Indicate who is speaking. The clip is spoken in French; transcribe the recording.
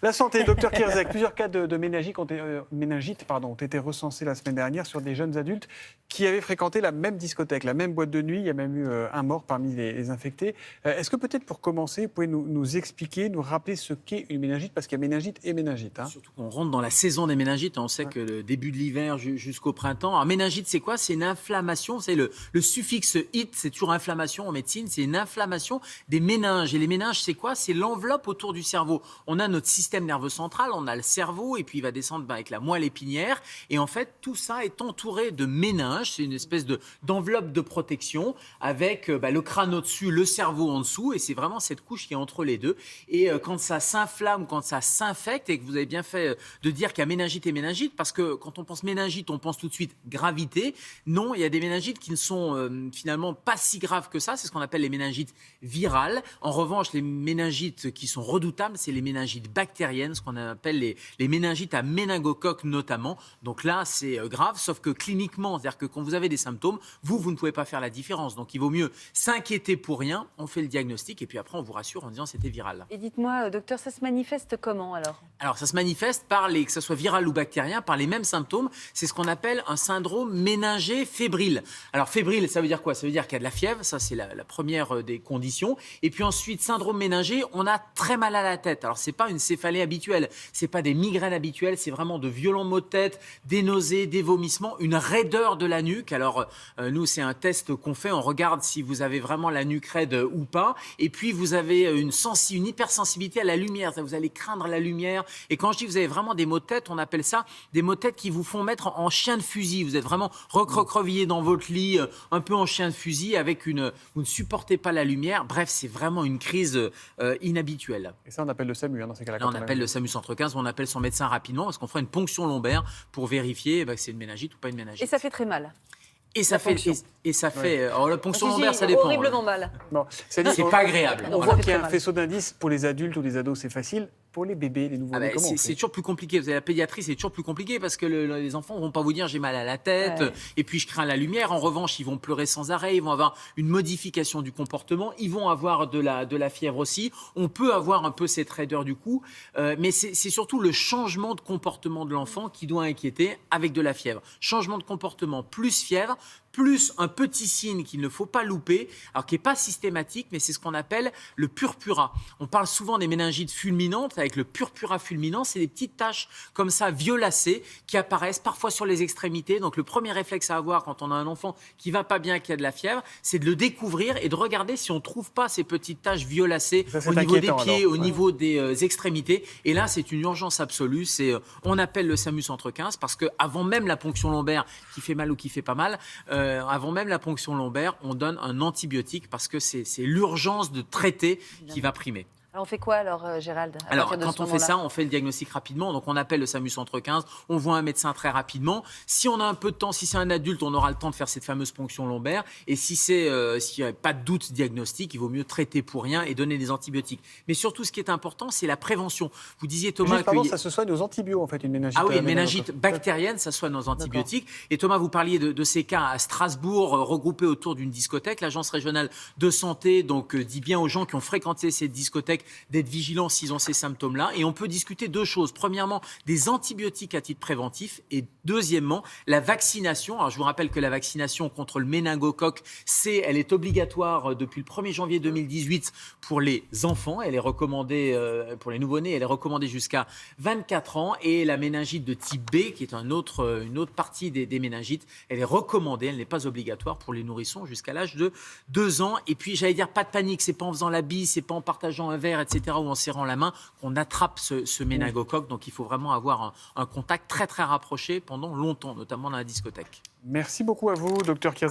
Speaker 1: La santé, docteur Kierzek, plusieurs cas de méningite ont été recensés la semaine dernière sur des jeunes adultes qui avaient fréquenté la même discothèque, la même boîte de nuit. Il y a même eu un mort parmi les infectés. Est-ce que peut-être pour commencer, vous pouvez nous expliquer, nous rappeler ce qu'est une méningite, parce qu'il y a méningite et méningite.
Speaker 2: Surtout qu'on rentre dans la saison des méningites. On sait que le début de l'hiver jusqu'au printemps. Alors méningite, c'est quoi? C'est une inflammation. C'est le suffixe it, c'est toujours inflammation en médecine. C'est une inflammation des méninges. Et les méninges, c'est quoi? C'est l'enveloppe autour du cerveau. On a notre système nerveux central, on a le cerveau, et puis il va descendre avec la moelle épinière. Et en fait, tout ça est entouré de méninges. C'est une espèce d'enveloppe de protection avec le crâne au-dessus, le cerveau en dessous. Et c'est vraiment cette couche qui est entre les deux. Et quand ça s'inflamme, quand ça s'infecte, et que vous avez bien fait de dire qu'il y a méningite et méningite, parce que quand on pense méningite, on pense tout de suite gravité. Non, il y a des méningites qui ne sont finalement pas si graves que ça. C'est ce qu'on appelle les méningites virales. En revanche, les méningites qui sont redoutables, c'est les méningites bactériennes, ce qu'on appelle les méningites à méningocoque notamment. Donc là, c'est grave, sauf que cliniquement, c'est-à-dire que quand vous avez des symptômes, vous ne pouvez pas faire la différence. Donc il vaut mieux s'inquiéter pour rien, on fait le diagnostic et puis après on vous rassure en disant c'était viral.
Speaker 3: Et dites-moi, docteur, ça se manifeste comment alors?
Speaker 2: Alors ça se manifeste que ce soit viral ou bactérien, par les mêmes symptômes. C'est ce qu'on appelle un syndrome méningé fébrile. Alors fébrile, ça veut dire quoi? Ça veut dire qu'il y a de la fièvre, ça c'est la première des conditions. Et puis ensuite, syndrome méningé, on a très mal à la tête. Alors c'est pas une céphalée habituelle, c'est pas des migraines habituelles, c'est vraiment de violents maux de tête, des nausées, des vomissements, une raideur de la nuque. Alors nous, c'est un test qu'on fait, on regarde si vous avez vraiment la nuque raide ou pas. Et puis vous avez une hypersensibilité à la lumière, vous allez craindre la lumière. Et quand je dis que vous avez vraiment des maux de tête, on appelle ça des maux de tête qui vous font mettre en chien de fusil. Vous êtes vraiment recroquevillé dans votre lit, un peu en chien de fusil, vous ne supportez pas la lumière. Bref, c'est vraiment une crise inhabituelle.
Speaker 1: Et ça, on appelle le SAMU dans ces cas-là.
Speaker 2: Là, on appelle le SAMU Centre 15, on appelle son médecin rapidement parce qu'on fera une ponction lombaire pour vérifier que c'est une méningite ou pas une méningite.
Speaker 3: Et ça fait très mal.
Speaker 2: Et ça fait. Alors la ponction lombaire, ça
Speaker 3: si,
Speaker 2: dépend.
Speaker 3: horriblement mal.
Speaker 1: Bon,
Speaker 2: C'est pas agréable.
Speaker 1: On voit qu'il y a un faisceau d'indices pour les adultes ou les ados, c'est facile. Pour les bébés, les nouveau-nés, comment on fait?
Speaker 2: C'est toujours plus compliqué. Vous avez la pédiatrie, c'est toujours plus compliqué parce que les enfants ne vont pas vous dire j'ai mal à la tête et puis je crains la lumière. En revanche, ils vont pleurer sans arrêt, ils vont avoir une modification du comportement, ils vont avoir de la fièvre aussi. On peut avoir un peu cette raideur du cou, mais c'est surtout le changement de comportement de l'enfant qui doit inquiéter avec de la fièvre. Changement de comportement plus fièvre, plus un petit signe qu'il ne faut pas louper, alors qui n'est pas systématique, mais c'est ce qu'on appelle le purpura. On parle souvent des méningites fulminantes, avec le purpura fulminant, c'est des petites taches comme ça, violacées, qui apparaissent parfois sur les extrémités. Donc le premier réflexe à avoir quand on a un enfant qui ne va pas bien, qui a de la fièvre, c'est de le découvrir et de regarder si on ne trouve pas ces petites taches violacées au niveau des pieds, au niveau des extrémités. Et là, c'est une urgence absolue. On appelle le SAMU Centre 15 parce qu'avant même la ponction lombaire qui fait mal ou qui fait pas mal, avant même la ponction lombaire, on donne un antibiotique parce que c'est l'urgence de traiter qui va primer.
Speaker 3: Alors on fait quoi alors, Gérald?
Speaker 2: Alors, quand on fait ça, on fait le diagnostic rapidement. Donc, on appelle le SAMU Centre 15, on voit un médecin très rapidement. Si on a un peu de temps, si c'est un adulte, on aura le temps de faire cette fameuse ponction lombaire. Et s'il n'y a pas de doute diagnostique, il vaut mieux traiter pour rien et donner des antibiotiques. Mais surtout, ce qui est important, c'est la prévention. Vous disiez, Thomas,
Speaker 1: ça se soigne aux antibiotiques, en fait, une méningite.
Speaker 2: Ah oui, une méningite bactérienne, ça soigne aux antibiotiques. Et Thomas, vous parliez de ces cas à Strasbourg, regroupés autour d'une discothèque. L'Agence régionale de santé dit bien aux gens qui ont fréquenté cette discothèque d'être vigilants s'ils ont ces symptômes-là. Et on peut discuter deux choses. Premièrement, des antibiotiques à titre préventif. Et deuxièmement, la vaccination. Alors, je vous rappelle que la vaccination contre le méningocoque elle est obligatoire depuis le 1er janvier 2018 pour les enfants. Elle est recommandée pour les nouveau-nés. Elle est recommandée jusqu'à 24 ans. Et la méningite de type B, qui est une autre partie des méningites, elle est recommandée. Elle n'est pas obligatoire pour les nourrissons jusqu'à l'âge de 2 ans. Et puis, j'allais dire, pas de panique. C'est pas en faisant la bise, c'est pas en partageant un verre, etc., ou en serrant la main qu'on attrape ce méningocoque. Donc, il faut vraiment avoir un contact très, très rapproché pendant longtemps, notamment dans la discothèque.
Speaker 1: Merci beaucoup à vous, docteur Kierzek.